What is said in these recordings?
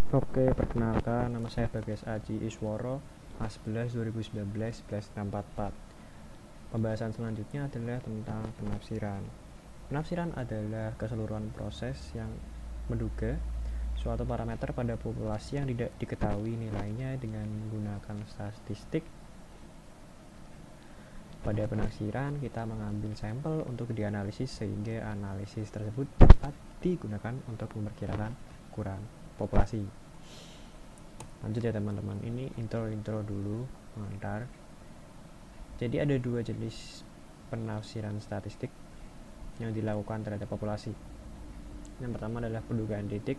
Oke, perkenalkan nama saya Bagas Aji Isworo, A11 2019 11644. Pembahasan selanjutnya adalah tentang penafsiran. Penafsiran adalah keseluruhan proses yang menduga suatu parameter pada populasi yang tidak diketahui nilainya dengan menggunakan statistik. Pada penafsiran, kita mengambil sampel untuk dianalisis sehingga analisis tersebut dapat digunakan untuk memperkirakan ukuran populasi. Lanjut ya teman-teman, ini intro dulu mengantar. Jadi ada dua jenis penafsiran statistik yang dilakukan terhadap populasi. Yang pertama adalah pendugaan titik.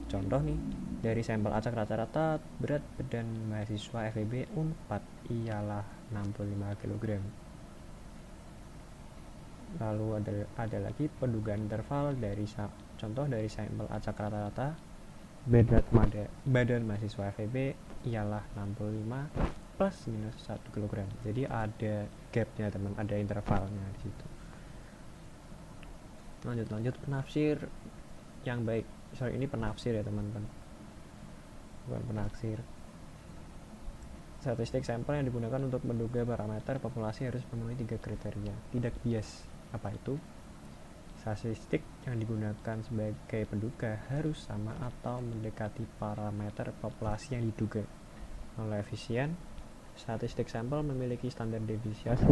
Contoh nih, dari sampel acak rata-rata berat badan mahasiswa FEB Unpad ialah 65 kg. Lalu ada lagi pendugaan interval dari contoh dari sampel acak rata-rata berat badan mahasiswa FEB ialah 65 plus minus 1 kg. Jadi ada gapnya teman, ada intervalnya di situ. Lanjut penafsir yang baik. Ini penafsir ya teman-teman, bukan penaksir. Statistik sampel yang digunakan untuk menduga parameter populasi harus memenuhi 3 kriteria. Tidak bias. Apa itu? Statistik yang digunakan sebagai penduga harus sama atau mendekati parameter populasi yang diduga. Lalu efisien, statistik sampel memiliki standar deviasi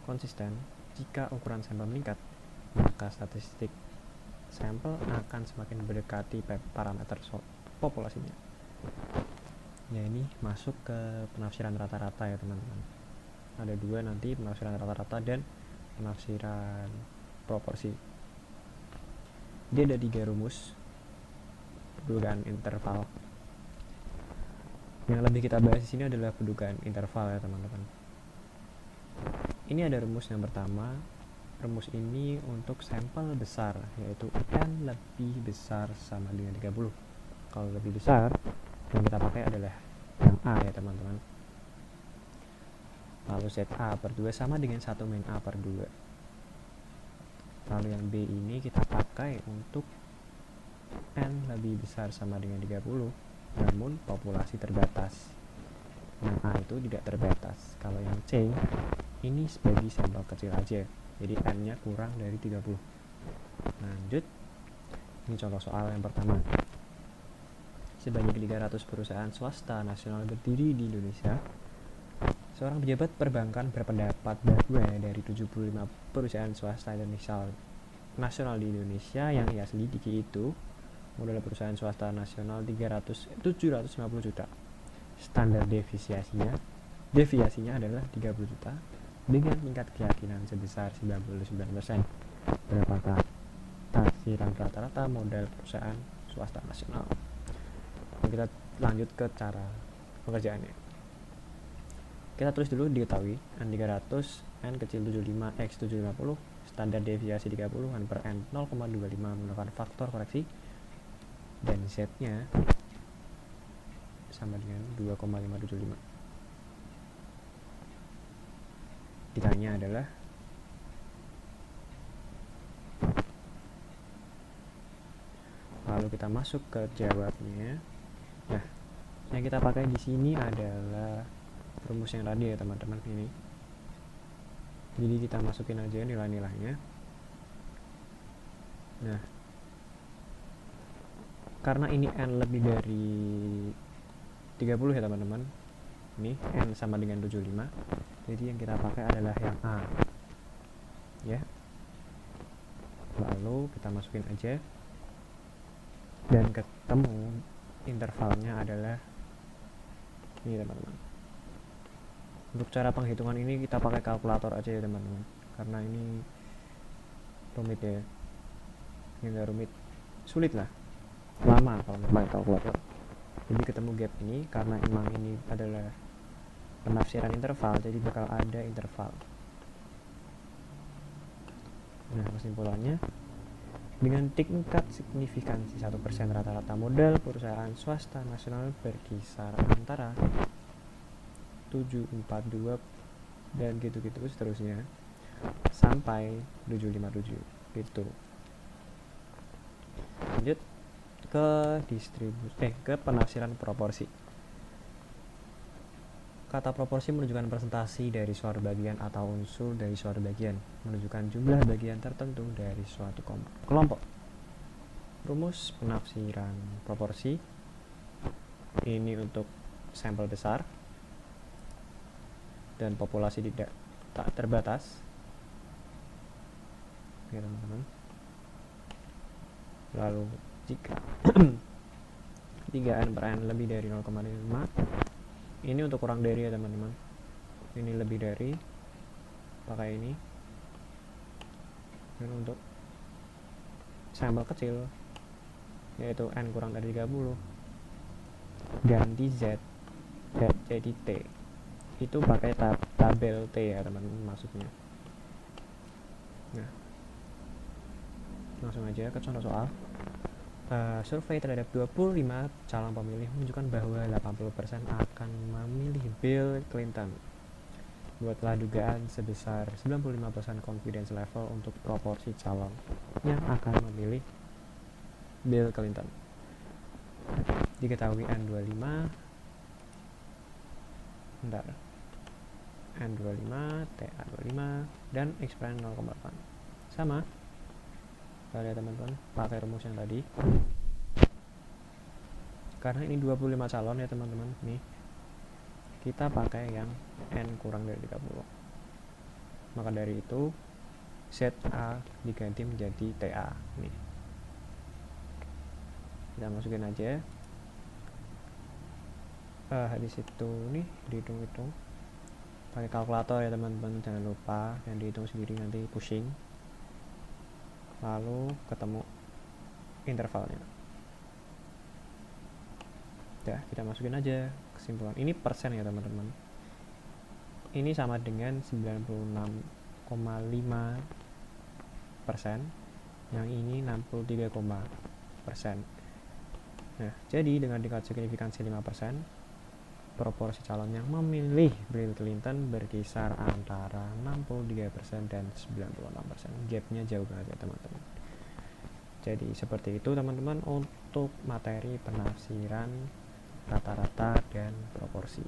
konsisten. Jika ukuran sampel meningkat, maka statistik sampel akan semakin mendekati parameter populasinya. Ya, ini masuk ke penafsiran rata-rata ya teman-teman. Ada dua nanti, penafsiran rata-rata dan penafsiran proporsi. Dia ada 3 rumus pendugaan interval. Yang lebih kita bahas di sini adalah pendugaan interval ya teman-teman. Ini ada rumus yang pertama. Rumus ini untuk sampel besar, yaitu N lebih besar sama dengan 30. Kalau lebih besar, yang kita pakai adalah yang A ya teman-teman. Lalu ZA per 2 sama dengan 1 min A per 2. Lalu yang B ini kita pakai untuk N lebih besar sama dengan 30, namun populasi terbatas. Yang A itu tidak terbatas. Kalau yang C, ini sebagai sampel kecil aja, jadi N-nya kurang dari 30. Lanjut, ini contoh soal yang pertama. Sebanyak 300 perusahaan swasta nasional berdiri di Indonesia. Seorang pejabat perbankan berpendapat bahwa dari 75 perusahaan swasta nasional di Indonesia yang ia selidiki itu, modal perusahaan swasta nasional 750 juta. Standar deviasinya adalah 30 juta dengan tingkat keyakinan sebesar 99%. Berapakah tafsiran rata-rata modal perusahaan swasta nasional? Kita lanjut ke cara pengerjaannya. Kita tulis dulu diketahui N300, N kecil 75, X 750, standar deviasi 30 N per N 0,25 menggunakan faktor koreksi, dan Z nya sama dengan 2,575. Ditanya adalah lalu kita masuk ke jawabnya. Nah, yang kita pakai di sini adalah rumus yang tadi ya teman-teman ini. Jadi kita masukin aja nilai-nilainya. Nah, karena ini N lebih dari 30 ya teman-teman. Ini N sama dengan 75. Jadi yang kita pakai adalah yang A. Ya. Lalu kita masukin aja. Dan ketemu intervalnya adalah ini teman-teman. Untuk cara penghitungan ini kita pakai kalkulator aja ya teman-teman, karena ini rumit ya. Ini enggak rumit, sulit lah, lama kalau pakai kalkulator. Jadi ketemu gap ini karena emang ini adalah penafsiran interval, jadi bakal ada interval. Nah, kesimpulannya, dengan tingkat signifikansi 1% rata-rata modal perusahaan swasta nasional berkisar antara 742 dan gitu-gitu seterusnya sampai 757 gitu. Lanjut ke ke penafsiran proporsi. Kata proporsi menunjukkan presentasi dari suatu bagian atau unsur dari suatu bagian, menunjukkan jumlah bagian tertentu dari suatu kelompok. Rumus penafsiran proporsi ini untuk sampel besar dan populasi tak terbatas. Oke, teman-teman. Lalu jika 3n per n lebih dari 0,5, ini untuk kurang dari ya teman-teman, ini lebih dari pakai ini, dan untuk sampel kecil yaitu n kurang dari 30 ganti z jadi t, itu pakai tabel t ya teman-teman maksudnya. Nah, langsung aja ke contoh soal. Survei terhadap 25 calon pemilih menunjukkan bahwa 80% akan memilih Bill Clinton. Buatlah dugaan sebesar 95% confidence level untuk proporsi calon yang akan memilih Bill Clinton. Diketahui N25 N25, TA25, dan X' 0,8 sama. Kita lihat teman-teman, pakai rumus yang tadi. Karena ini 25 calon ya teman-teman, nih kita pakai yang N kurang dari 30. Maka dari itu ZA diganti menjadi TA nih. Kita masukin aja. Di situ nih dihitung-hitung pakai kalkulator ya teman-teman, jangan lupa yang dihitung sendiri nanti pusing. Lalu ketemu intervalnya. Ya, kita masukin aja kesimpulan. Ini persen ya teman-teman. Ini sama dengan 96,5%. Yang ini 63%. Nah, jadi dengan tingkat signifikansi 5%, proporsi calon yang memilih Bill Clinton berkisar antara 63% dan 96%. Gapnya jauh banget ya teman-teman. Jadi seperti itu teman-teman untuk materi penafsiran rata-rata dan proporsi.